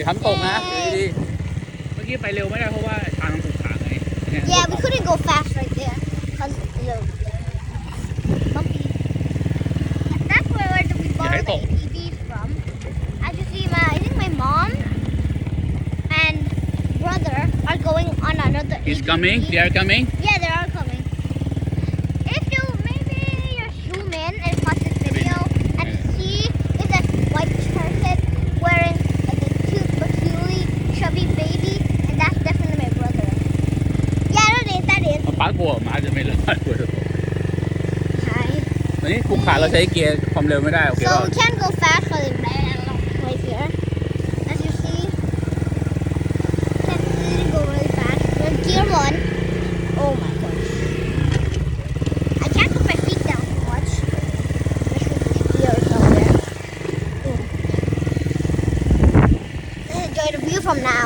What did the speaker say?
ทำตกนะดีเมื่อกี้ไปเร็วไม่ได้เพราะว่าทางมันขรุขระไง Yeah, we couldn't go fast right there because the bumpy. That's where we borrowed the ATVs from. As you see, I think my mom and brother are going on another. He's ATV. coming. They are coming. Yeah, they are coming. If you maybe zoom in and watch this video and see if that white person wearing like a cute bikini chubby baby, and that's definitely my brother. Yeah, that is. ป้ากลัวมาจะไม่รอดกลัว Hi. ตอนนี้ขรุขระเราใช้เกียร์ความเร็วไม่ได้โอเค So we can't go fast because it's right here. As you see, can't really go really fast. We're in gear 1. Oh my gosh. I can't put my feet down too much. There's gears somewhere. Let's enjoy the view from now.